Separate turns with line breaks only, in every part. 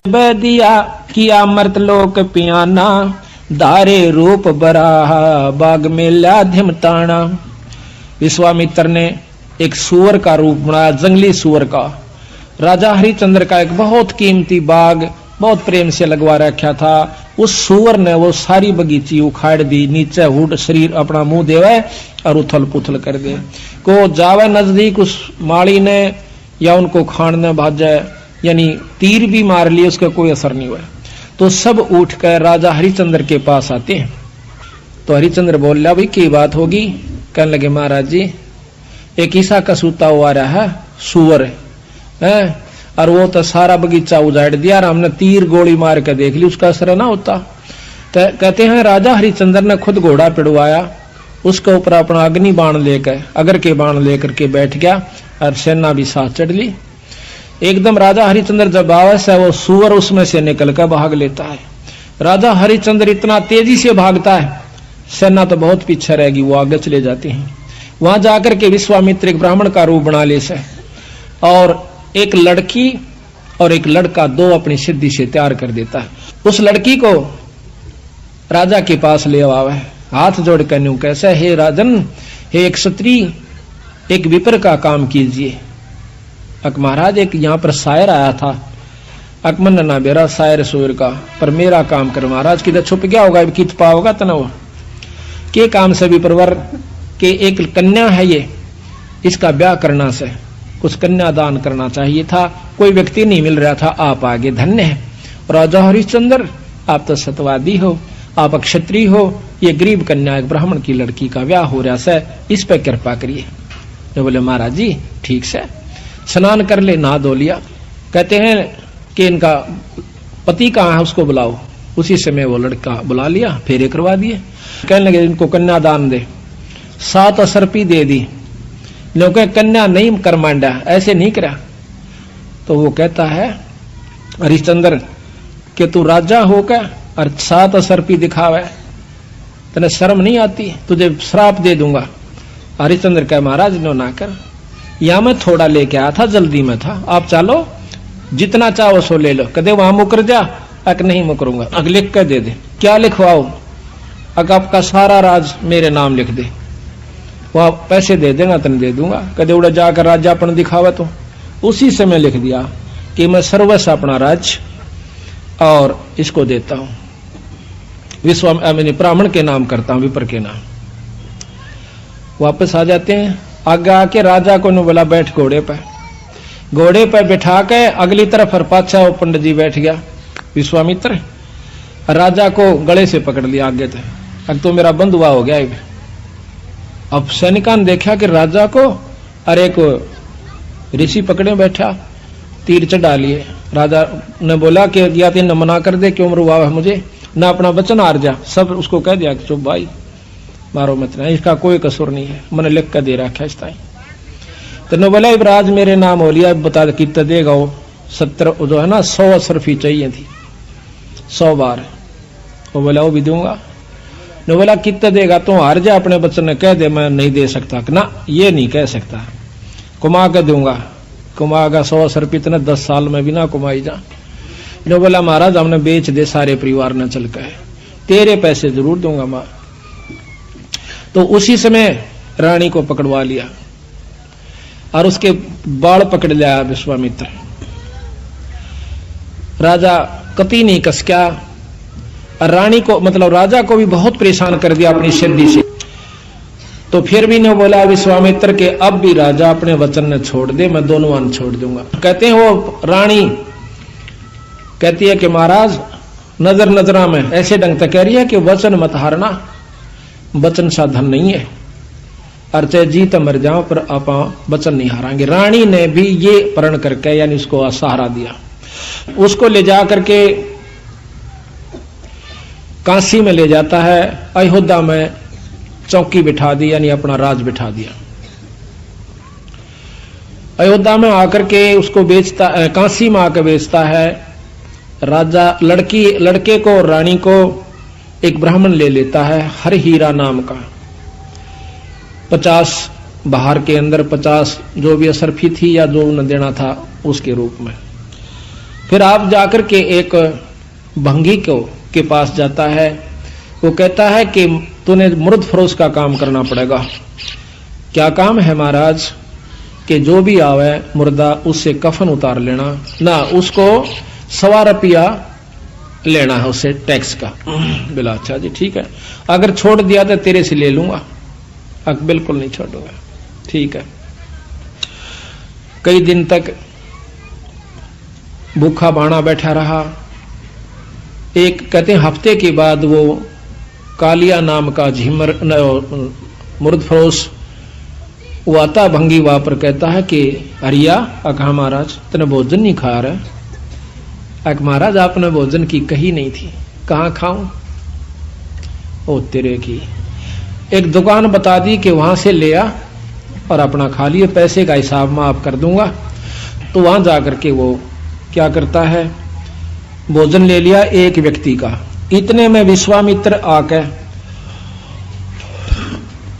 दिया किया मर्तलोक पियाना, धारे रूप बराहा बाग में ला धिमताना। विश्वामित्र ने एक सुअर का रूप बनाया, जंगली सुअर का। राजा हरिश्चंद्र का एक बहुत कीमती बाग बहुत प्रेम से लगवा रखा था। उस सुअर ने वो सारी बगीची उखाड़ दी, नीचे हुड शरीर अपना मुंह देवे और उथल पुथल कर दे। को जावे नजदीक उस माली ने या उनको खाने भाजे, यानी तीर भी मार लिए, उसका कोई असर नहीं हुआ। तो सब उठकर राजा हरिश्चंद्र के पास आते हैं। तो हरिश्चंद्र बोल रहा, भाई की बात होगी? कहने लगे, महाराज जी एक ईसा का सूता हुआ रहा है सुअर है, और वो तो सारा बगीचा उजाड़ दिया और हमने तीर गोली मार के देख ली, उसका असर ना होता। तो कहते हैं राजा हरिश्चंद्र ने खुद घोड़ा पिड़वाया, उसके ऊपर अपना अग्नि बाण लेकर अगर के बाण लेकर के बैठ गया और सेना भी साथ चढ़ ली। एकदम राजा हरिश्चंद्र जब आवास है वो सुअर उसमें से निकल कर भाग लेता है। राजा हरिश्चंद्र इतना तेजी से भागता है, सेना तो बहुत पीछे रहेगी, वो आगे चले जाते हैं। वहां जाकर के विश्वामित्र एक ब्राह्मण का रूप बना ले से, और एक लड़की और एक लड़का दो अपनी सिद्धि से तैयार कर देता है। उस लड़की को राजा के पास ले आवे, हाथ जोड़ कर न्यू कैसे, हे राजन, हे एक क्षत्रिय, एक विपर का काम कीजिए। अक महाराज एक यहाँ पर शायर आया था, अकमन ना बेरा शायर सूर का, पर मेरा काम कर महाराज, किधर छुप गया होगा, कित पाओगा तनव के काम से विप्रवर के एक कन्या है ये, इसका ब्याह करना से कुछ कन्यादान करना चाहिए था, कोई व्यक्ति नहीं मिल रहा था, आप आगे धन्य है। राजा हरिश्चंद्र आप तो सत्यवादी हो, आप क्षत्रिय हो, ये गरीब कन्या एक ब्राह्मण की लड़की का ब्याह हो रहा है, इस पर कृपा करिए। जो बोले महाराज जी ठीक से, स्नान कर ले, नहा धो लिया। कहते हैं कि इनका पति कहाँ है, उसको बुलाओ। उसी समय वो लड़का बुला लिया, फेरे करवा दिए। कहने लगे इनको कन्यादान दे, 7 असरपी दे दी। लोग कन्या नहीं कर मांडा, ऐसे नहीं करा। तो वो कहता है हरिश्चंद्र कि तू राजा होकर और 7 असरपी दिखावे, तेने शर्म नहीं आती, तुझे श्राप दे दूंगा। हरिश्चंद्र कहे महाराज नो ना कर, या मैं थोड़ा लेके आया था, जल्दी में था, आप चलो जितना चाहो सो ले लो। कदे वहां मुकर जा, अक नहीं मुकरूंगा, अग लिख कर दे दे। क्या लिखवाओ? अग आपका सारा राज मेरे नाम लिख दे, वह पैसे दे देना तन दे दूंगा। कदे उड़ा जाकर राज्यापन दिखावा, तो उसी समय लिख दिया कि मैं सर्वस्व अपना राज्य और इसको देता हूं, ब्राह्मण के नाम करता हूं, विपर के नाम। वापस आ जाते हैं, आगे आके राजा को ने बोला बैठ घोड़े पर। घोड़े पर बैठा के अगली तरफ और पाछा वो पंडित जी बैठ गया विश्वामित्र, राजा को गले से पकड़ लिया आगे थे, अब तो मेरा बंधुआ हो गया। अब सैनिका ने देखा कि राजा को अरे को ऋषि पकड़े बैठा, तीर चढ़ा लिए। राजा ने बोला कि या तीन मना कर दे, क्यों मरवा है मुझे, ना अपना वचन हार जा। सब उसको कह दिया कि चुप भाई, मारो मत ना, इसका कोई कसूर नहीं है, मैंने लिख कर दे रखा इस टाइम। तो ने बोला राज मेरे नाम हो लिया, बता दे कितना देगा वो। 70 जो है ना 100 असरफी चाहिए थी, 100 बार। वो बोला वो भी दूंगा। ने बोला कितना देगा? तो हार जा, अपने बच्चन ने कह दे मैं नहीं दे सकता। ना ये नहीं कह सकता, कुमा कर दूंगा। कुमागा 100 असरफी इतने 10 साल में भी ना कुमाई जा। ने बोला महाराज हमने बेच दे सारे परिवार ने चल कर, तेरे पैसे जरूर दूंगा मां। तो उसी समय रानी को पकड़वा लिया और उसके बाल पकड़ लिया विश्वामित्र। राजा कति नहीं कसक्या, रानी को मतलब राजा को भी बहुत परेशान कर दिया अपनी सिद्धि से। तो फिर भी ने बोला विश्वामित्र के अब भी राजा अपने वचन ने छोड़ दे, मैं दोनों वन छोड़ दूंगा। कहते हैं वो रानी कहती है कि महाराज नजर नजरा में ऐसे ढंग तक कह रही है कि वचन मत हारना, वचन साधन नहीं है, और चाहे जीत मर जाओ पर आप वचन नहीं हारांगे। रानी ने भी ये प्रण करके यानी उसको सहारा दिया। उसको ले जा करके काशी में ले जाता है, अयोध्या में चौकी बिठा दी, यानी अपना राज बिठा दिया। अयोध्या में आकर के उसको बेचता, काशी में आकर बेचता है। राजा लड़के को रानी को एक ब्राह्मण ले लेता है, हर हीरा नाम का। 50 बाहर के अंदर 50 जो भी असरफी थी या जो उन्हें देना था उसके रूप में। फिर आप जाकर के एक भंगी के पास जाता है। वो कहता है कि तूने मुर्द फरोश का काम करना पड़ेगा। क्या काम है महाराज? कि जो भी आवे मुर्दा उससे कफन उतार लेना ना, उसको 1.25 रुपया लेना है उससे टैक्स का। बोला अच्छा जी ठीक है, अगर छोड़ दिया तो तेरे से ले लूंगा। बिल्कुल नहीं छोड़ूंगा। ठीक है। कई दिन तक भूखा बाणा बैठा रहा। एक कहते हैं हफ्ते के बाद वो कालिया नाम का झिमर मुर्द फरोश वो आता भंगी वहां पर, कहता है कि अरिया कहा महाराज तने भोजन नहीं खा रहा? महाराज आपने भोजन की कही नहीं थी। कहाँ खाऊं? ओ तेरे की। एक दुकान बता दी कि वहां से ले आ और अपना खा लिए, पैसे का हिसाब मैं आप कर दूंगा। तो वहां जाकर के वो क्या करता है, भोजन ले लिया एक व्यक्ति का। इतने में विश्वामित्र आके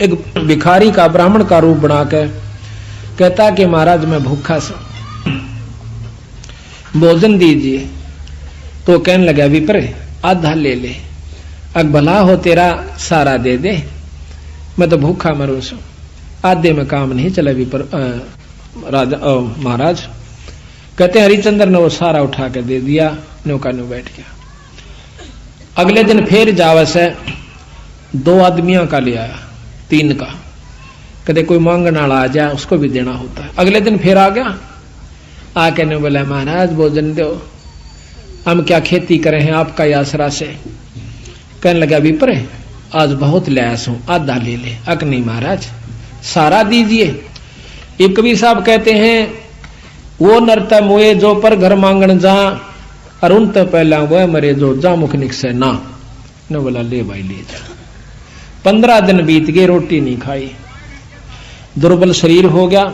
एक भिखारी का ब्राह्मण का रूप बनाकर कहता कि महाराज मैं भूखा सा, भोजन दीजिए। तो कहने लगा विप्र आधा ले ले, भला हो तेरा सारा दे दे, मैं तो भूखा मरूं सो, आधे में काम नहीं चला विप्र राजा महाराज। कहते हरिचंद्र ने वो सारा उठा के दे दिया, नौका नु बैठ गया। अगले दिन फिर जावस है 2 आदमियों का ले आया, 3 का। कहते कोई मांगने वाला आ जाए उसको भी देना होता है। अगले दिन फिर आ गया, आके ने बोला महाराज भोजन दो, हम क्या खेती करे हैं आपका आसरा से। कहने लगा विप्र आज बहुत लयास हूं, आधा ले ले। नहीं महाराज सारा दीजिए। एक कबीर साहब कहते हैं वो नरता मोए जो पर घर मांगन जा, अरुण तो पहला वह मरे जो जा मुख निकसे ना। ने बोला ले भाई ले जा। 15 दिन बीत गए, रोटी नहीं खाई, दुर्बल शरीर हो गया।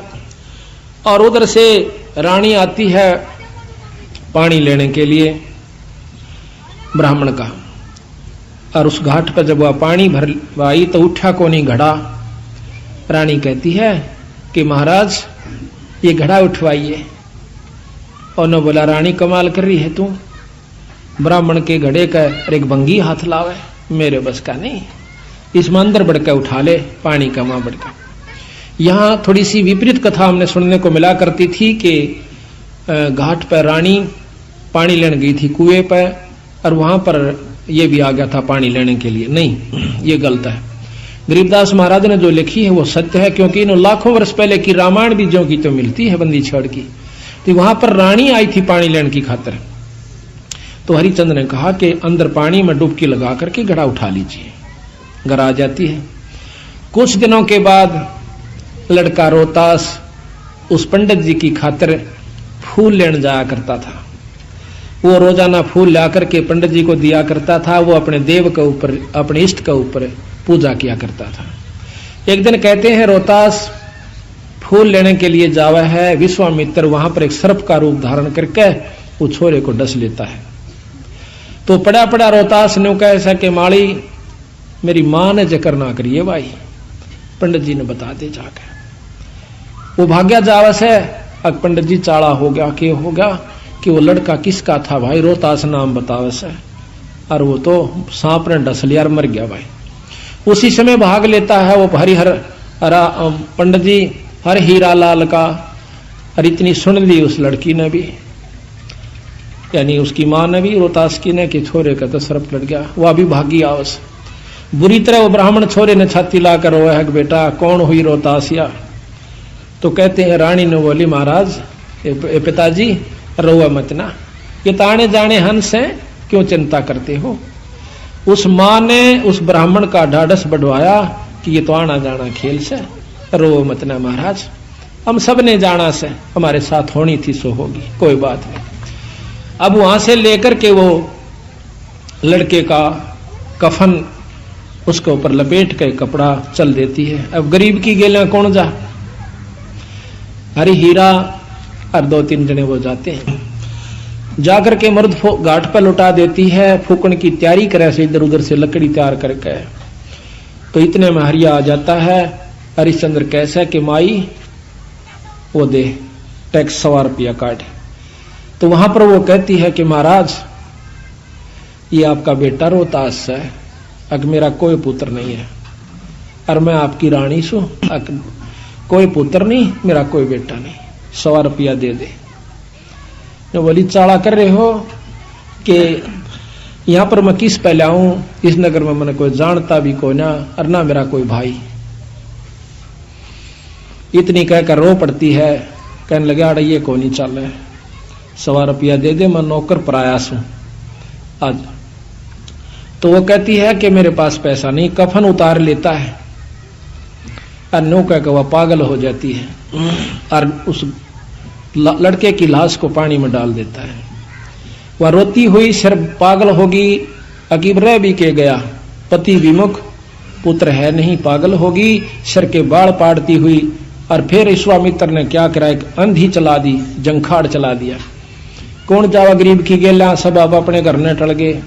और उधर से रानी आती है पानी लेने के लिए ब्राह्मण का, और उस घाट पर जब वह पानी भर आई तो उठा को नहीं घड़ा। रानी कहती है कि महाराज ये घड़ा उठवाइए। और न बोला रानी कमाल कर रही है तू, ब्राह्मण के घड़े का एक भंगी हाथ लावे, मेरे बस का नहीं, इसमें अंदर बढ़कर उठा ले पानी का वहां बढ़कर। यहां थोड़ी सी विपरीत कथा हमने सुनने को मिला करती थी कि घाट पर रानी पानी लेने गई थी कुएं पर, और वहां पर यह भी आ गया था पानी लेने के लिए। नहीं, ये गलत है। गरीबदास महाराज ने जो लिखी है वो सत्य है, क्योंकि इन लाखों वर्ष पहले की रामायण भी जो की तो मिलती है बंदी छड़ की। तो वहां पर रानी आई थी पानी लेने की खातिर। तो हरिचंद्र ने कहा कि अंदर पानी में डुबकी लगा करके घड़ा उठा लीजिए। घर आ जाती है। कुछ दिनों के बाद लड़का रोहतास उस पंडित जी की खातिर फूल लेने जाया करता था। वो रोजाना फूल ला करके पंडित जी को दिया करता था। वो अपने देव के ऊपर, अपने इष्ट के ऊपर पूजा किया करता था। एक दिन कहते हैं रोहतास फूल लेने के लिए जावा है, विश्वामित्र वहां पर एक सर्प का रूप धारण करके वो छोरे को डस लेता है। तो पड़ा पड़ा रोहतास ने कहा ऐसा कि माली मेरी मां ने जिक्र ना करिए भाई, पंडित जी ने बता दे जाकर। वो भाग्या जावस है। अब पंडित जी चाड़ा हो गया कि कि वो लड़का किसका था भाई, रोहतास नाम बतावस है, और वो तो सांप ने डस लिया और मर गया भाई। उसी समय भाग लेता है वो हरिहर पंडित जी हर हीरा लाल का, और इतनी सुन ली उस लड़की ने भी, यानी उसकी मां ने भी, रोहतास की ने, कि छोरे का तो सर्प लड़ गया। वह भी भागी आवस। बुरी तरह वो ब्राह्मण छोरे ने छाती लाकर रोया है कि बेटा कौन हुई रोहतासिया। तो कहते हैं रानी ने बोली महाराज पिताजी रोआ मत ना, ये ताने जाने हंस हैं, क्यों चिंता करते हो। उस मां ने उस ब्राह्मण का ढाढ़स बढ़वाया कि ये तो आना जाना खेल से, रो मत ना महाराज, हम सब ने जाना से, हमारे साथ होनी थी सो होगी, कोई बात नहीं। अब वहां से लेकर के वो लड़के का कफन उसके ऊपर लपेट के कपड़ा चल देती है। अब गरीब की गेला कौन जा, हरी हीरा और 2-3 जने वो जाते हैं। जाकर के मर्द घाट पर लुटा देती है, फूकन की तैयारी करे से इधर उधर से लकड़ी तैयार करके। तो इतने में हरिया आ जाता है। हरिश्चंद्र कैसा कि माई वो दे टैक्स 100 रुपया काट। तो वहां पर वो कहती है कि महाराज ये आपका बेटा रोहतास है, अग मेरा कोई पुत्र नहीं है और मैं आपकी रानी सू, कोई पुत्र नहीं, मेरा कोई बेटा नहीं, 100 रुपया दे दे। जो बोली चाड़ा कर रहे हो कि यहां पर मैं किस पहले आऊं, इस नगर में मैंने कोई जानता भी को ना और ना मेरा कोई भाई। इतनी कहकर रो पड़ती है, कहने लगे अड़ ये को नहीं चल है, 100 रुपया दे दे, मैं नौकर प्रयास हूं आज। तो वो कहती है कि मेरे पास पैसा नहीं, कफन उतार लेता है और नो कहकर वह पागल हो जाती है और उस लड़के की लाश को पानी में डाल देता है। वह रोती हुई शर पागल होगी, अकीब रह भी के गया, पति विमुख, पुत्र है नहीं, पागल होगी, शर के बाढ़ पाड़ती हुई। और फिर विश्वामित्र ने क्या करा, एक अंधी चला दी, जंखाड़ चला दिया। कौन जावा गरीब की गेला, सब आप अपने घर ने टल गए।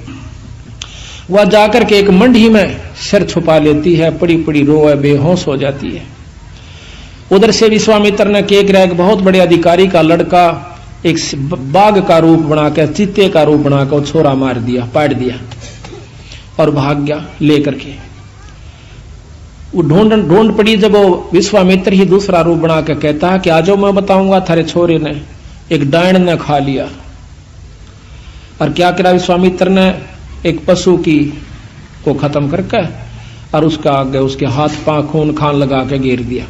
वह जाकर के एक मंडी में सिर छुपा लेती है, पड़ी पड़ी रोए, बेहोश हो जाती है। उधर से विश्वामित्र ने केक रहा, एक बहुत बड़े अधिकारी का लड़का एक बाघ का रूप बनाकर, चीते का रूप बनाकर छोरा मार दिया, पाट दिया और भाग गया लेकर के। वो ढूंढ पड़ी, जब वो विश्वामित्र ही दूसरा रूप बनाकर कहता है कि आजो मैं बताऊंगा, थारे छोरे ने एक डायन ने खा लिया। और क्या करा विश्वामित्र ने, एक पशु की को खत्म करके और उसका आगे उसके हाथ पांव खून खान लगा के घेर दिया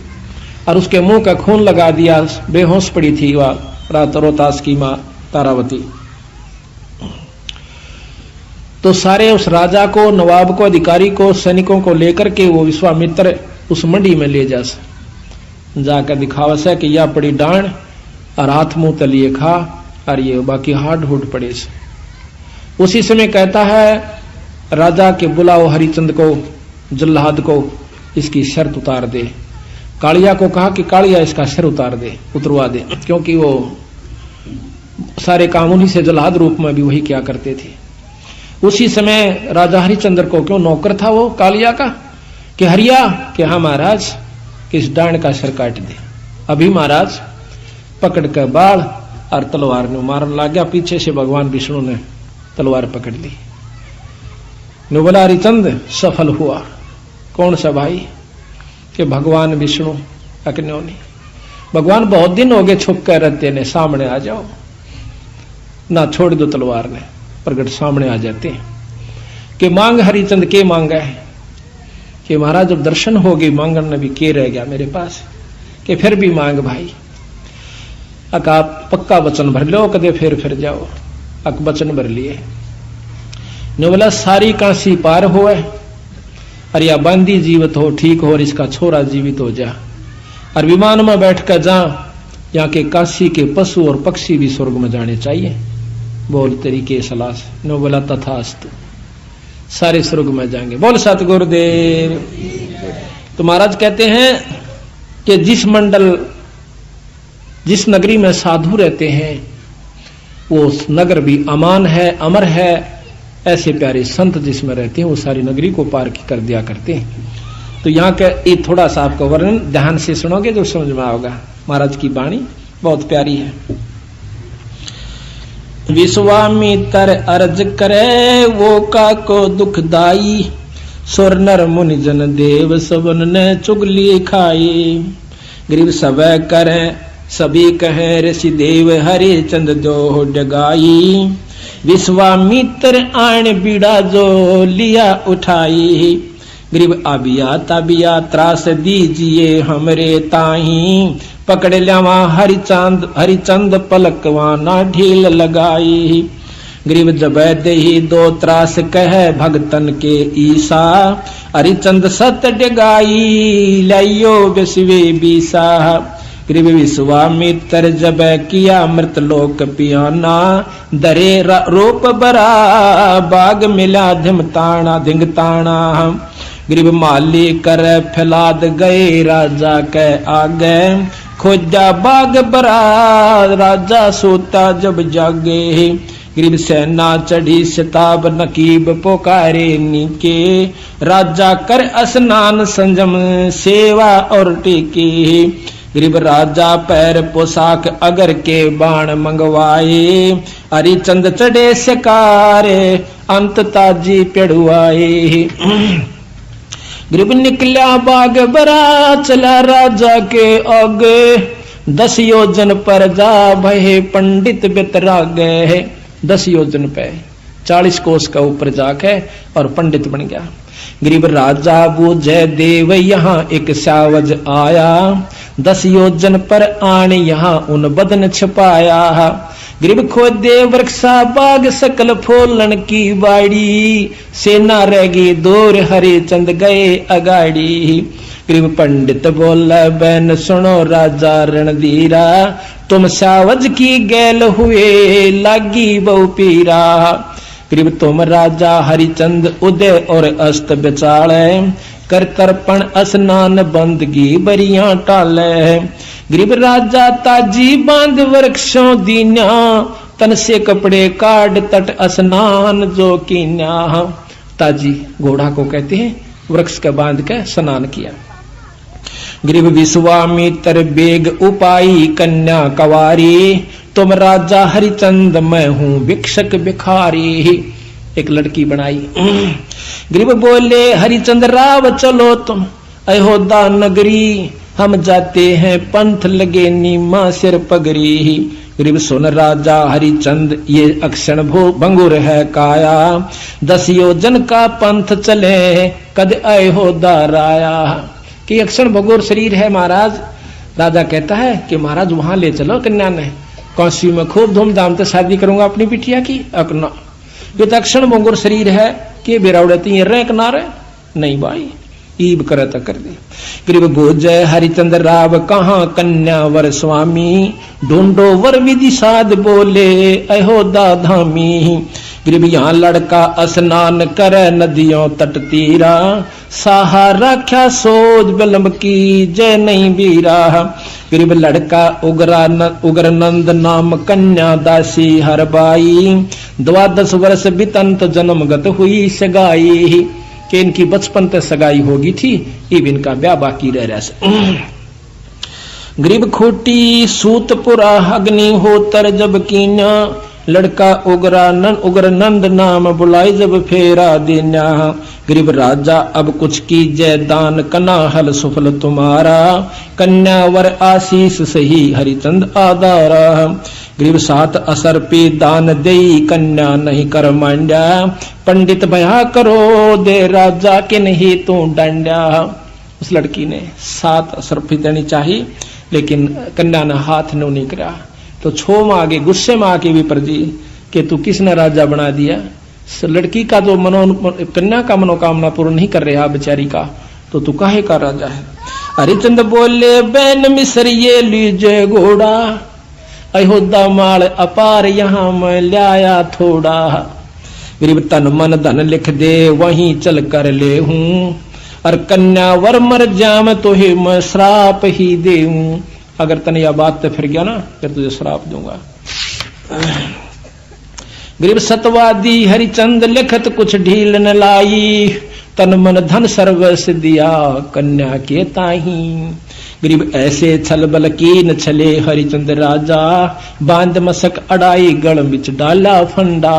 और उसके मुंह का खून लगा दिया। बेहोश पड़ी थी वह रोहतास की मां तारावती। तो सारे उस राजा को, नवाब को, अधिकारी को, सैनिकों को लेकर के वो विश्वामित्र उस मंडी में ले जाकर दिखावा से कि यह पड़ी डांड और हाथ मुंह तलिए खा और ये बाकी हाथ हुड पड़े से। उसी समय कहता है राजा के बुलाओ हरिचंद को, जल्लाद को, इसकी शर्त उतार दे। कालिया को कहा कि कालिया इसका सिर उतरवा दे, क्योंकि वो सारे काम उन्हीं से जल्लाद रूप में भी वही क्या करते थे। उसी समय राजा हरिचंद्र को, क्यों नौकर था वो कालिया का, कि हरिया कि हाँ महाराज, किस डांड का सिर काट दे। अभी महाराज पकड़ कर बाढ़ और तलवार ने मारने लग गया। पीछे से भगवान विष्णु ने तलवार पकड़ ली। बोला हरिचंद सफल हुआ। कौन सा भाई, कि भगवान विष्णु अग्नि। भगवान बहुत दिन हो गए छुप कर रहते ने, सामने आ जाओ ना, छोड़ दो तलवार ने, प्रगट सामने आ जाते हैं। कि मांग हरिचंद के मांगा है, कि महाराज जब दर्शन हो गई मांगन ने भी के रह गया मेरे पास, कि फिर भी मांग भाई। अक आप पक्का वचन भर लो, कदे फिर जाओ। अक वचन भर लिए। ने बोला सारी काशी पार होए और या बांदी जीवित हो, ठीक हो, और इसका छोरा जीवित हो जा, और विमान में बैठ कर जा, यहाँ के काशी के पशु और पक्षी भी स्वर्ग में जाने चाहिए। बोल तेरी के सलाह से। नो बोला तथास्तु, सारे स्वर्ग में जाएंगे। बोल सतगुरुदेव। तो महाराज कहते हैं कि जिस नगरी में साधु रहते हैं वो नगर भी अमान है, अमर है। ऐसे प्यारे संत जिसमें रहते हैं वो सारी नगरी को पार कर दिया करते हैं। तो यहाँ का ये थोड़ा सा आपको वर्णन ध्यान से सुनोगे तो समझ में आओगा। महाराज की वाणी बहुत प्यारी है। विश्वामित्र अर्ज करे वो का को दुखदाई, सुर नर मुनि जन देव सबन ने चुगली खाई। गरीब सब करे सभी कहे ऋषि देव, हरे चंद जो डगाई। विश्वामित्र आण बीड़ा जो लिया उठाई। गरीब आबिया ताबिया त्रास दीजिए हमरे ताही। पकड़ लियावा हरिचंद पलकवा ना ढील लगाई। गरीब जब दही दो त्रास कह भगतन के ईसा। हरिचंद सत डगाई लाइयो विश्वे बीसा। गरीब विश्वामित्र जब किया मृतलोक पियाना। दरे रूप बरा बाग मिला धिंगताना। गरीब माली कर फैलाद गए राजा के आगे। खोजा बाग बरा राजा सोता जब जागे। गरीब सेना चढ़ी शताब नकीब पुकारे नीके। राजा कर स्नान संजम सेवा और टेके। गरीब राजा पैर पोशाक अगर के बाण मंगवाए, हरिचंद चढ़े शिकारे अंत ताजी पेड़ुआए। गरीब निकला बाग बरा चला राजा के आगे, 10 योजन पर जा भये पंडित बितरागे। 10 योजन पे 40 कोस का ऊपर जाके और पंडित बन गया। गरीब राजा बूझे देव यहाँ एक सावज आया, 10 योजन पर आने यहाँ उन बदन छिपाया। गरीब खोदे वृक्षा बाग सकल फूलन की बाड़ी, सेना रहेगी दूर हरिचंद गए अगाड़ी। गरीब पंडित बोला बैन सुनो राजा रणधीरा, तुम सावज की गैल हुए लागी बहु पीरा। गरीब तुम राजा हरिचंद उदय और अस्त बिचाले, कर तर्पण स्नान बंदगी बरियां टाले। गरीब राजा ताजी बांध वृक्षों दीन्या, तन से कपड़े काट तट स्नान जो कीन्या। ताजी घोड़ा को कहते हैं, वृक्ष के बांध के स्नान किया। गरीब विश्वामित्र बेग उपाई कन्या कवारी, तुम राजा हरिचंद मैं हूं भिक्षक भिखारी। एक लड़की बनाई। गरीब बोले हरिचंद राव चलो तुम अयोध्या नगरी, हम जाते हैं पंथ लगे नीमा सिर पगरी। गरीब सुन राजा हरिचंद ये अक्षण भंगुर है काया, 10 योजन का पंथ चले कद अयोध्या राया। कि अक्षण भंगुर शरीर है महाराज। राजा कहता है कि महाराज वहां ले चलो कन्या ने, काशी में खूब धूमधाम से शादी करूंगा अपनी बिटिया की। अपना ये तो अक्षण भंगुर शरीर है कि बिरावड़ती रे किनारे नहीं भाई, ईब करे तो कर दे। गरीब बोझे हरिचंद राव कहाँ कन्या वर स्वामी, ढूंढो वर विधि साध बोले अयोध्या धामी। गरीब यहाँ लड़का स्नान करे नदियों तट तीरा, सहारा क्या सोच बिलम्ब की जय नहीं बीरा। गरीब लड़का उग्रनंद नाम कन्या दासी हरबाई, 12 वर्ष बितंत जन्मगत हुई सगाई। कि इनकी बचपन तक सगाई होगी थी, इब इनका ब्याह बाकी रह रहा। गरीब खोटी सूतपुरा अग्निहोत्र जब कीन्या, लड़का उग्रनंद नाम बुलाई जब फेरा देना। गरीब राजा अब कुछ कीजय दान कना हल सुफल तुम्हारा, कन्या वर आशीष सही हरिचंद आधारा। गरीब 7 असर पे दान दई कन्या नहीं कर मांड्या, पंडित भया करो दे राजा के नहीं तू डांड्या। उस लड़की ने 7 असर पे देनी चाहिए, लेकिन कन्या ने हाथ नहीं करा। तो छो में आगे गुस्से में आके भी प्रजी कि तू किसने राजा बना दिया। लड़की का जो कन्या का मनोकामना पूर्ण नहीं कर रहा बेचारी का, तो तू काहे का राजा है। हरिचंद बोले बैन मिस्र ये लीजे घोड़ा, अयोध्या माल अपार यहाँ मैं लाया थोड़ा। गरीब तन मन धन लिख दे वहीं चल कर ले हूं, और कन्या वर मर जाम तो ही मैं श्राप ही दे हूं। अगर तने यह बात तो फिर गया ना, फिर तुझे श्राप दूंगा। गरीब सतवादी हरिचंद लिखत कुछ ढील न लाई, तन मन धन सर्वस दिया कन्या के ताही। गरीब ऐसे छल बल कीन छले हरिचंद राजा, बांध मसक अड़ाई गढ़ बिच डाला फंडा।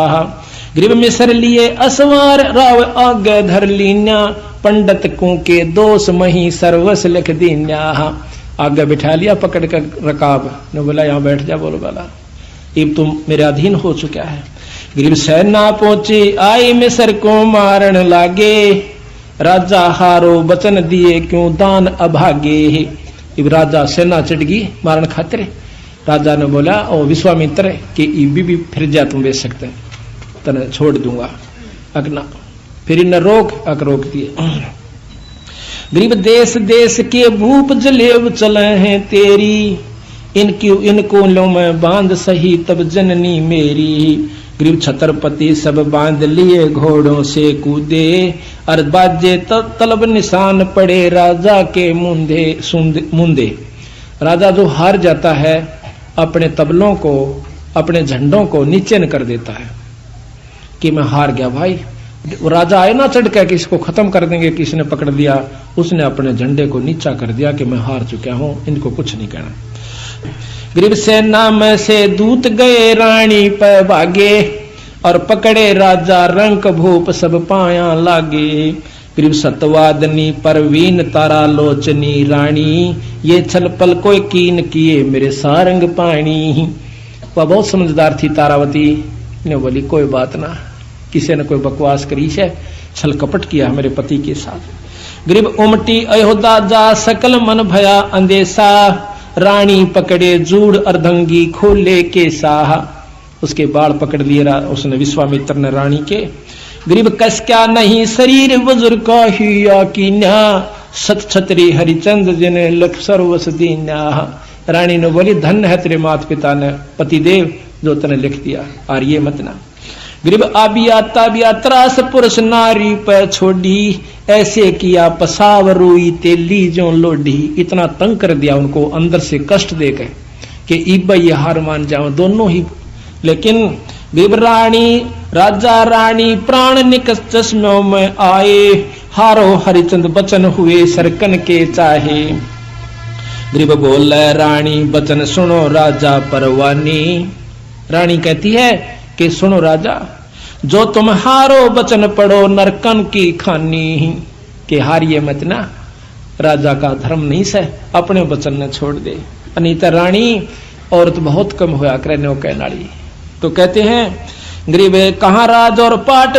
गरीब मिसर लिए असवार राव आगे धर लीन्या, पंडित को के दोष मही सर्वस लिख दीन्या। आगे बिठा लिया पकड़ कर रकाब ने बोला यहाँ बैठ जा। बोलो वाला अब तुम मेरे अधीन हो चुका है। गरीब सेना पहुंची आई मिसर को मारन लागे, राजा हारो वचन दिए क्यों दान अभागे। इब राजा सेना चढ़गी मारन खातिर। राजा ने बोला ओ विश्वामित्र कि इबी भी फिर जा तुम बेच सकते तने छोड़ दूंगा। अगना फिर न रोक अक रोक दिए। गरीब देश देश के भूप जलेब चले हैं तेरी, इनको लो मैं बांध सही तब जननी मेरी। गरीब छत्रपति सब बांध लिए घोड़ों से कूदे, और बाजे तलब निशान पड़े राजा के मुंदे। राजा जो हार जाता है अपने तबलों को अपने झंडों को नीचे न कर देता है कि मैं हार गया भाई, राजा आए ना चढ़ के कि इसको खत्म कर देंगे, किसने पकड़ लिया, उसने अपने झंडे को नीचा कर दिया कि मैं हार चुका हूं, इनको कुछ नहीं कहना। गरीब सेना में से दूत गए रानी पे भागे, और पकड़े राजा रंक भूप सब पाया लागे। गरीब सतवादनी परवीन तारा लोचनी रानी, ये छल पल कोई कीन किए मेरे सारंग पानी। वह बहुत समझदार थी तारावती ने बोली कोई बात ना, किसी ने कोई बकवास करी है, छल कपट किया मेरे पति के साथ। गरीब उमटी अयोध्या जा सकल मन भया अंदेशा, रानी पकड़े जूड़ अर्धंगी खोले के साह। उसके बाल पकड़ लिए उसने विश्वामित्र ने रानी के। गरीब कस क्या नहीं शरीर बुजुर्ग का हिया कीन्या, सत छतरी हरिचंद जिने लख सर्वस दीन्या। रानी ने बोली धन्य है तेरे माता पिता ने पतिदेव जो तने लिख दिया, और ये मत ना। गरीब आबिया ताबिया त्रास पुरुष नारी पर छोड़ी, ऐसे किया पसाव रोई तेली जो लोडी। इतना तंग कर दिया उनको अंदर से कष्ट देकर कि इब्बा ये हार मान जाओ दोनों ही। लेकिन गरीब रानी राजा रानी प्राण निकस चश्मों में आए, हारो हरिचंद बचन हुए सरकन के चाहे। गरीब बोल रानी बचन सुनो राजा परवानी। रानी कहती है कि सुनो राजा, जो तुम हारो बचन पढ़ो नरकन की खानी। कि हारिए मत ना, राजा का धर्म नहीं से, अपने वचन ने छोड़ दे। अनीता रानी औरत बहुत कम होया करने कह नाड़ी। तो कहते हैं गरीब कहाँ राज और पाट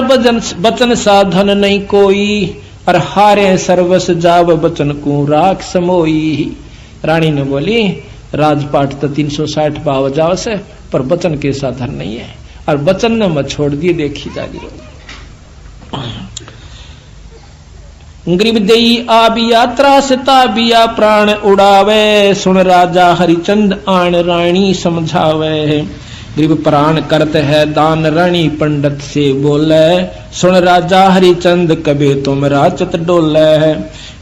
बचन साधन नहीं कोई, और हारे सर्वस जाव बचन को राख समोई। रानी ने बोली राजपाट तो 360 पाव जाव से, पर बचन के साधन नहीं है, और बचन ने मत छोड़ दिए देखी जागी। गरीब देई आबिया त्रास ताबिया प्राण उड़ावे, सुन राजा हरिचंद आन रानी समझावे। गरीब प्राण करते है दान रानी पंडित से बोले, सुन राजा हरिचंद कभी तुम राचत डोले।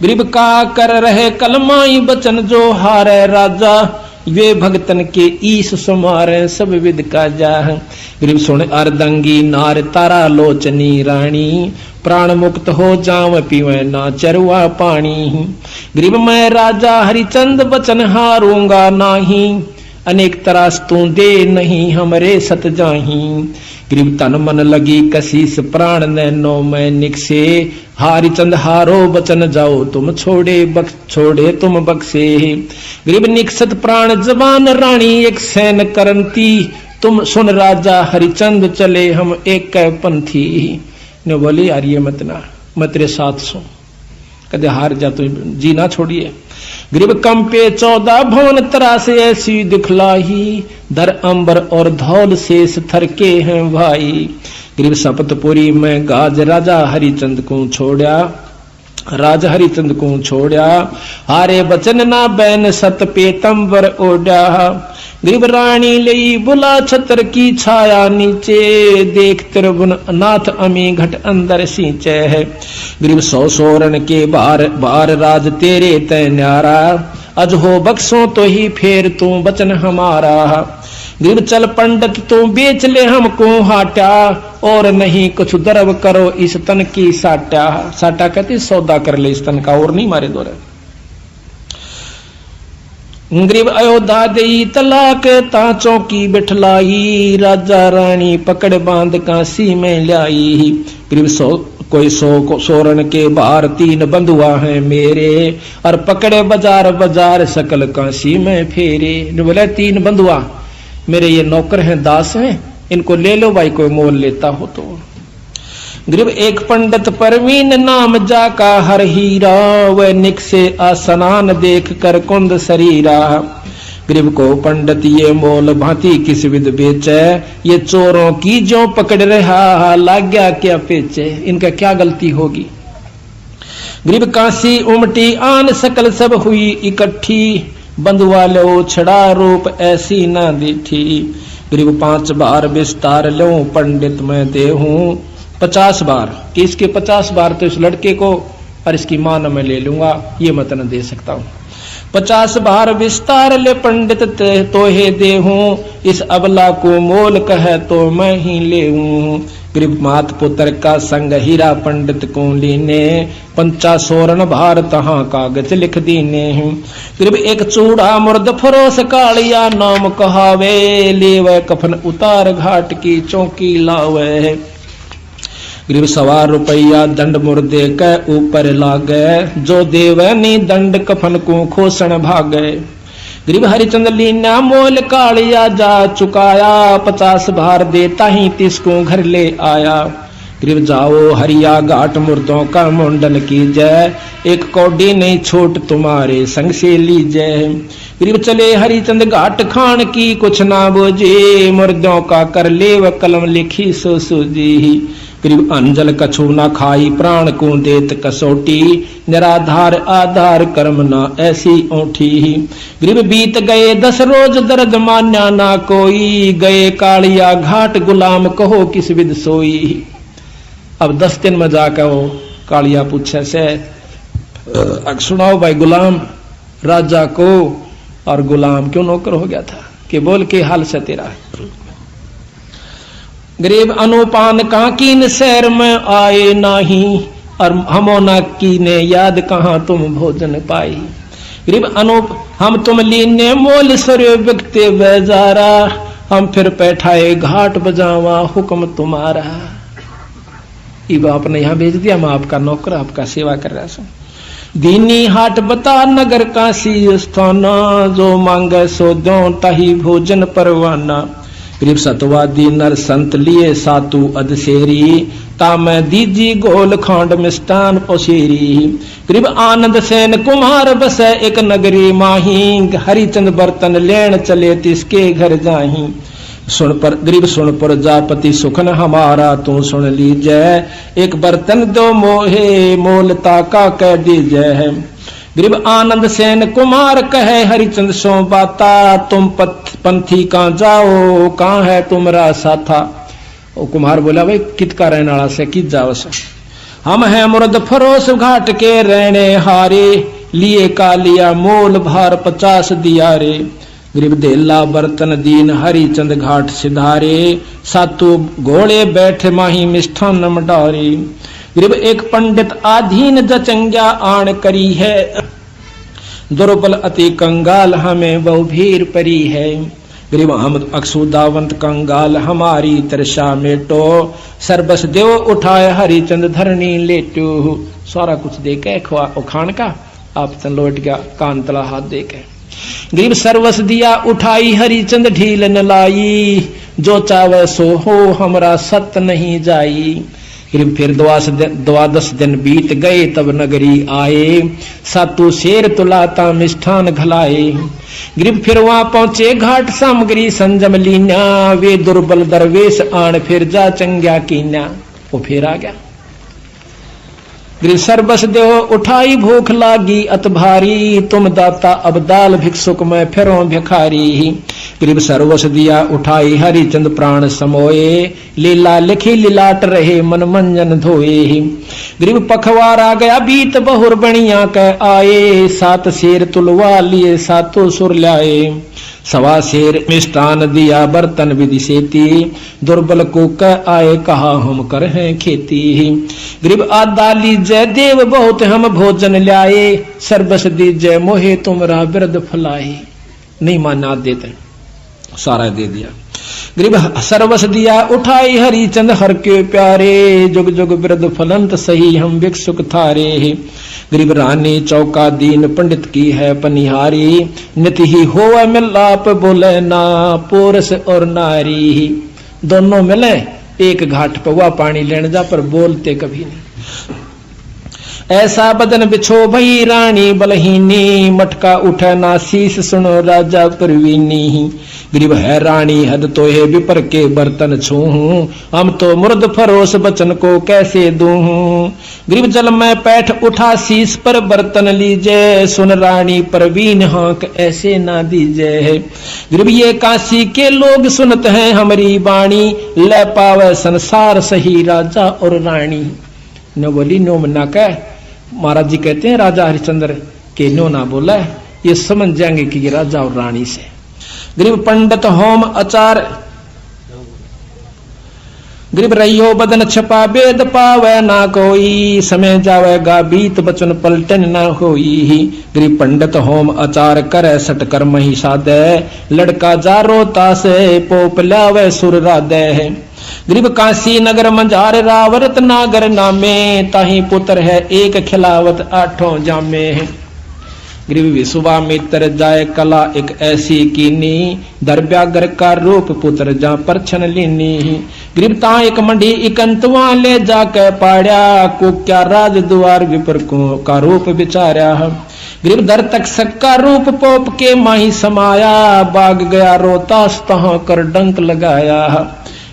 गरीब का कर रहे कलमाई बचन जो हारे राजा, वे भगतन के ईश सुमारे सब विद का जा। गरीब सुन अर्दंगी नार तारा लोचनी रानी, प्राण मुक्त हो जाव पीवे ना चरवा पानी। गरीब मैं राजा हरिचंद बचन हारूंगा नाही, अनेक तरास तू दे नहीं हमरे सत जाही। गरीब तन मन लगी कसीस प्राण नैनो में निकसे, हरिचंद हारो बचन जाओ तुम छोड़े तुम बक्से। गरीब निकसत प्राण जबान रानी एक सैन करंती, तुम सुन राजा हरिचंद चले हम एक पंथी। ने बोली यार ये मत ना, मैं तेरे साथ सो, कदे हार जा तो जी ना छोड़िए। गरीब कंपे 14 भवन त्रास ऐसी दिखलाई, धर अंबर और धौल शेष थरके हैं भाई। गरीब सपतपुरी में गाज राजा हरिचंद को छोड़ा, राजा हरिचंद को छोड़ा, हारे बचन ना बैन सत पेतंबर ओढ़ा। गरीब रानी लई बुला छतर की छाया नीचे, देख त्रिभुवन नाथ अमी घट अंदर सींचे है। गरीब 100 सोरन के बार राज तेरे तय न्यारा, अज हो बक्सों तो ही फेर तू बचन हमारा। गरीब चल पंडित तू बेच ले हमको हाटा, और नहीं कुछ दरब करो इस तन की साटा। साटा कहते सौदा कर ले इस तन का, और नहीं मारे दो। गरीब अयोध्या देई तलाक तांचों की बिठलाई, राजा रानी पकड़ बांध काशी में लाई। गरीब कोई 100 सोरन के बाहर 3 बंधुआ हैं मेरे, और पकड़े बाजार बाजार सकल काशी में फेरे। बोले 3 बंधुआ मेरे ये नौकर हैं दास हैं, इनको ले लो भाई कोई मोल लेता हो तो। गरीब एक पंडित परवीन नाम जाका हर हीरा, वह निक से आसनान देख कर कुंद शरीरा। गरीब को पंडित ये मोल भांति किस विद बेचे, ये चोरों की जो पकड़ रहा लाग गया क्या पेचे। इनका क्या गलती होगी। गरीब काशी उमटी आन सकल सब हुई इकट्ठी, बंधुआ लो छड़ा रूप ऐसी ना दीठी। गरीब 5 बार विस्तार लो पंडित मैं देहूं, 50 बार कि इसके 50 बार तो इस लड़के को और इसकी मां न मैं ले लूंगा, ये मत न दे सकता हूं। 50 बार विस्तार ले पंडित तोहे देहूं, इस अबला को मोल कहे तो मैं ही लेऊं। गरीब मात पुत्र का संग हीरा पंडित को लीने, 50 सोरण भार तहां कागज लिख दीने। गरीब एक चूड़ा मुर्द फरोस कालिया नाम कहावे, लेवे कफन उतार घाट की चौकी लावे। गरीब 1.25 रुपया दंड मुर्दे के ऊपर लागे, जो देवे नी दंड कफन को खोसण भागे। गरीब हरिचंद लीना मोल कालिया जा चुकाया, 50 भार देता ही 30 को घर ले आया। गरीब जाओ हरिया घाट मुर्दों का मुंडन कीजय, एक कौडी नहीं छोट तुम्हारे संग से लीजय। गरीब चले हरिचंद घाट खान की कुछ ना बोझे, मुर्दों का कर ले व कलम लिखी सो सूझी। गरीब अंजल कछु ना खाई प्राण को देत कसौटी, निराधार आधार कर्म ना ऐसी ओठी। गरीब बीत गए 10 रोज दर्द मान्या ना कोई, गए कालिया घाट गुलाम कहो किस विद सोई। अब 10 दिन में जाकर वो कालिया पूछे से सुनाओ भाई गुलाम, राजा को और गुलाम क्यों नौकर हो गया था, कि बोल के हाल से तेरा। गरीब अनुपान काकीन शहर में आए नाही, और हमोना की ने याद कहां तुम भोजन पाई। गरीब अनूप हम तुम लीने मोल सर्व बिकते बेजारा, हम फिर बैठाए घाट बजावा हुक्म तुम्हारा। इब आपने यहां भेज दिया, मैं आपका नौकर आपका सेवा कर रहा हूं। दीनी हाट बता नगर काशी स्थाना, जो मांगे सो दो ताही भोजन परवाना। गरीब सतवादी नर संत लिए सातु अधसेरी, तामै दीजी गोल खांड मिष्टान पोसेरी। गरीब आनंद सेन कुम्हार बसे एक नगरी माही, हरिचंद बर्तन लेन चले तिसके घर जाही। सुन पर गरीब सुन पर जापति सुखन हमारा तू सुन लीजै, एक बर्तन दो मोहे मोलता का कह दीजै। गरीब आनंद सेन कुमार कहे हरिचंद सो बाता, तुम पंथी कहां जाओ कहां है तुमरा साथा। ओ कुमार बोला भाई कित का रहने वाला से कित जाओ से, हम हैं मुर्द फरोस घाट के रहने हारे, लिए का लिया मोल भार 50 दिया रे। गरीब देला बर्तन दीन हरिचंद घाट सिधारे, सातु घोड़े बैठे माही मिष्ठान मडारे। गरीब एक पंडित आधीन जचंग्या आण करी है, दुर्बल अति कंगाल हमें बहु भीर परी है। गरीब हम अक्षुदावंत कंगाल हमारी तरसा मेटो, सर्बस देव उठाए हरिचंद धरनी लेटो। सारा कुछ दे के खान का आप तन लौट गया, कान तला हाथ दे के। गरीब सर्वस दिया उठाई हरिचंद ढील न लाई, जो चावे सो हो हमरा सत नहीं जाई। गरीब फिर 12 दिन बीत गए तब नगरी आए, सातु शेर तुलाता मिष्ठान घलाए। गरीब फिर वहां पहुंचे घाट सामग्री संजम लीना, वे दुर्बल दरवेश आण फिर जा चंग्या कीना। वो फिर आ गया। गरीब सर्बस देव उठाई भूख लागी अत भारी, तुम दाता अब दाल भिक्षुक में फिरो भिखारी। गरीब सर्वस दिया उठाई हरिचंद प्राण समोए, लीला लिखी लीलाट रहे मन मंजन धोए। गरीब पखवार आ गया बीत बहुर बणिया कह आए, 7 शेर तुलवा लिए सातों सुर लाए। 1.25 शेर मिष्टान दिया बर्तन विधि सेती, दुर्बल को कह आए कहा हम कर हैं खेती। गरीब आदा लीजय देव बहुत हम भोजन ल्याए, सर्बस दीजय मोहे तुमरा बिरद फलाए। नहीं माना देते, सारा दे दिया। गरीब सर्वस दिया उठाई हरिचंद हर के प्यारे, जुग जुग बिरद फलंत सही हम भिक्षुक थारे। गरीब रानी चौका दीन पंडित की है पनिहारी, नित ही होवा मिलाप बोले ना पोरस और नारी। दोनों मिले एक घाट पर हुआ पानी लेने जा, पर बोलते कभी नहीं। ऐसा बदन बिछो भई रानी बलहीनी, मटका उठे ना शीश सुनो राजा परवीनी। गरीब है रानी हद तो है विपर के बर्तन छूहूं, हम तो मुर्द फरोस बचन को कैसे दूहूं। गरीब जल में पैठ उठा शीश पर बर्तन लीजे, सुन रानी परवीन हाँक ऐसे ना दीजे। गरीब ये काशी के लोग सुनते हैं हमारी बाणी, ले पावे संसार सही राजा और रानी। न बोली नो मना कह, महाराज जी कहते हैं राजा हरिश्चंद्र के नो ना बोला, ये समझ जाएंगे कि ये राजा और रानी से। गरीब पंडित होम आचार, गरीब रहियो बदन छपा वेद पावे ना कोई, समय जावेगा बीत बचन पलटन ना होई। गरीब पंडित होम आचार करे सट कर्म ही साधे, लड़का जारो तासे पोप लावे सुर राधे। गरीब काशी नगर मंझार रावरत नागर नामे, ताही पुत्र है एक खिलावत आठों जामे। गरीब विश्वामित्र जाय कला एक ऐसी कीनी, दरब्यागर का रूप पुत्र जा परछन लीनी। गरीब ता एक मंडी इकंतवा ले जाके पाड़ा, को क्या राज द्वार विपर को का रूप विचारा। गरीब दर तक सक्का रूप पोप के माही समाया, बाग गया रोतास तहाँ कर डंक लगाया।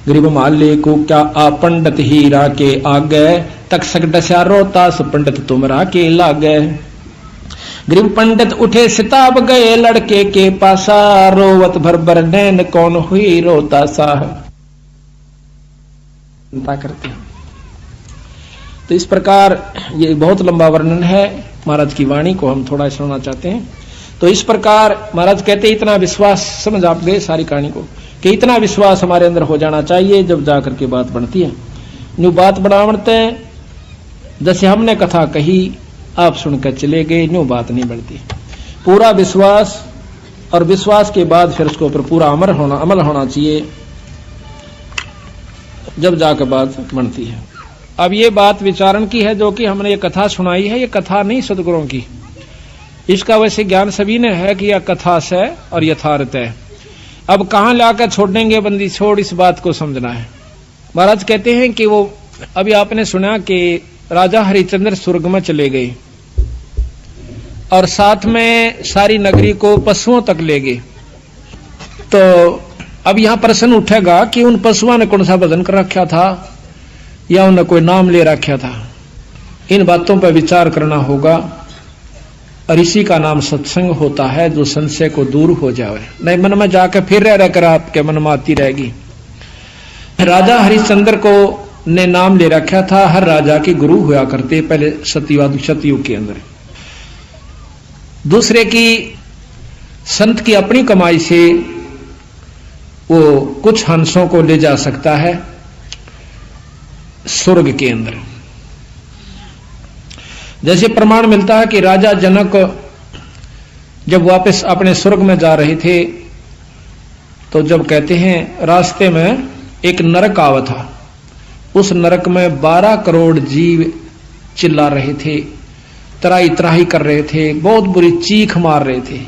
गरीब माले को क्या आ पंडित हीरा के आगे, तक सक डसा रोतास पंडित तुमरा के लागे। गरीब पंडित उठे सिताब गए लड़के के पासा, रोवत भर भर नैन कौन हुई रोता सा। चिंता करते हैं। तो इस प्रकार ये बहुत लंबा वर्णन है, महाराज की वाणी को हम थोड़ा सुनना चाहते हैं। तो इस प्रकार महाराज कहते इतना विश्वास, समझ आप गए सारी कहानी को, कि इतना विश्वास हमारे अंदर हो जाना चाहिए जब जाकर के बात बनती है। न्यू बात बनावते हैं, जैसे हमने कथा कही आप सुनकर चले गए, न्यू बात नहीं बनती। पूरा विश्वास, और विश्वास के बाद फिर उसके ऊपर पूरा अमल होना चाहिए, जब जाकर बात बनती है। अब ये बात विचारण की है जो कि हमने ये कथा सुनाई है, ये कथा नहीं सदगुरुओं की। इसका वैसे ज्ञान सभी ने है कि यह कथा से और यथार्थ है। अब कहां लाकर छोड़ेंगे बंदी छोड़, इस बात को समझना है। महाराज कहते हैं कि वो अभी आपने सुना कि राजा हरिश्चंद्र स्वर्ग में चले गए और साथ में सारी नगरी को पशुओं तक ले गए। तो अब यहां प्रश्न उठेगा कि उन पशुओं ने कौन सा भजन कर रखा था या उन्हें कोई नाम ले रखा था। इन बातों पर विचार करना होगा, और इसी का नाम सत्संग होता है, जो संशय को दूर हो जाए। नहीं मन में जाकर फिर रहकर आपके मन में आती रहेगी। राजा हरिश्चंद्र को ने नाम ले रखा था, हर राजा के गुरु हुआ करते पहले सतयुग के अंदर। दूसरे की संत की अपनी कमाई से वो कुछ हंसों को ले जा सकता है स्वर्ग के अंदर। जैसे प्रमाण मिलता है कि राजा जनक जब वापस अपने स्वर्ग में जा रहे थे, तो जब कहते हैं रास्ते में एक नरक आवा था, उस नरक में 12 करोड़ जीव चिल्ला रहे थे, त्राही त्राही कर रहे थे, बहुत बुरी चीख मार रहे थे।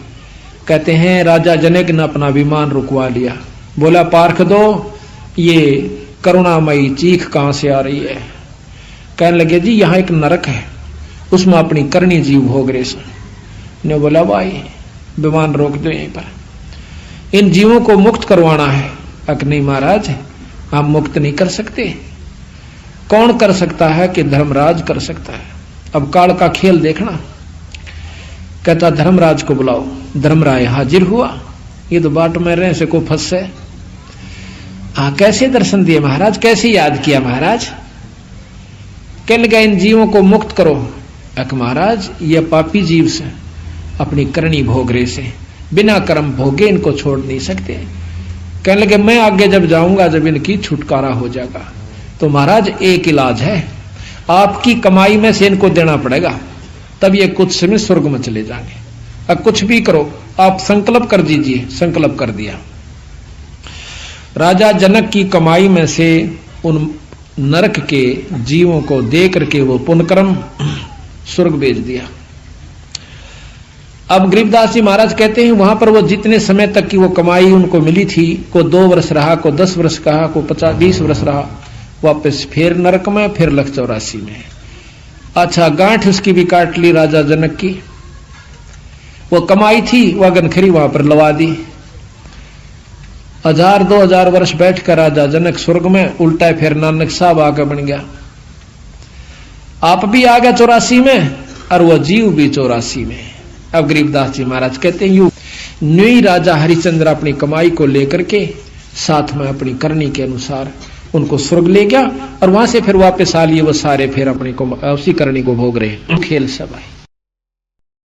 कहते हैं राजा जनक ने अपना विमान रुकवा लिया, बोला पार्ख दो, ये करुणामयी चीख कहां से आ रही है। कहने लगे जी यहां एक नरक है, उसमें अपनी करनी जीव भोग रहे ने। बोला भाई विमान रोक दो यहीं पर, इन जीवों को मुक्त करवाना है। अक नहीं महाराज, आप मुक्त नहीं कर सकते। कौन कर सकता है कि धर्मराज कर सकता है। अब काल का खेल देखना। कहता धर्मराज को बुलाओ। धर्मराय हाजिर हुआ, ये तो बाट में रहे से को फंसे। कैसे दर्शन दिए महाराज, कैसे याद किया महाराज। कहने लगा इन जीवों को मुक्त करो। अक महाराज ये पापी जीव से अपनी करनी भोग रहे से, बिना कर्म भोगे इनको छोड़ नहीं सकते। कहने लगे मैं आगे जब जाऊंगा जब इनकी छुटकारा हो जाएगा। तो महाराज एक इलाज है, आपकी कमाई में से इनको देना पड़ेगा, तब ये कुछ समय स्वर्ग में चले जाएंगे। अब कुछ भी करो, आप संकल्प कर दीजिए। संकल्प कर दिया। राजा जनक की कमाई में से उन नरक के जीवों को दे करके वो पुण्यकर्म स्वर्ग भेज दिया। अब गरीबदास जी महाराज कहते हैं वहां पर वो जितने समय तक की वो कमाई उनको मिली थी, को 2 वर्ष रहा, को 10 वर्ष कहा, को 50-20 वर्ष रहा, वापस फिर नरक में, फिर 184 में। अच्छा गांठ उसकी भी काट ली राजा जनक की। वो कमाई थी वह गनखरी वहां पर लवा दी। 1000-2000 वर्ष बैठकर राजा जनक स्वर्ग में, उल्टा फिर नानक साहब आगे बन गया। आप भी आ गए 84 में और वह जीव भी 84 में। अब गरीबदास जी महाराज कहते हैं यू न्यू राजा हरिश्चंद्र अपनी कमाई को लेकर के साथ में अपनी करनी के अनुसार उनको स्वर्ग ले गया, और वहां से फिर वापस आ लिए वो सारे फिर अपनी को उसी करनी को भोग रहे। खेल सब आए।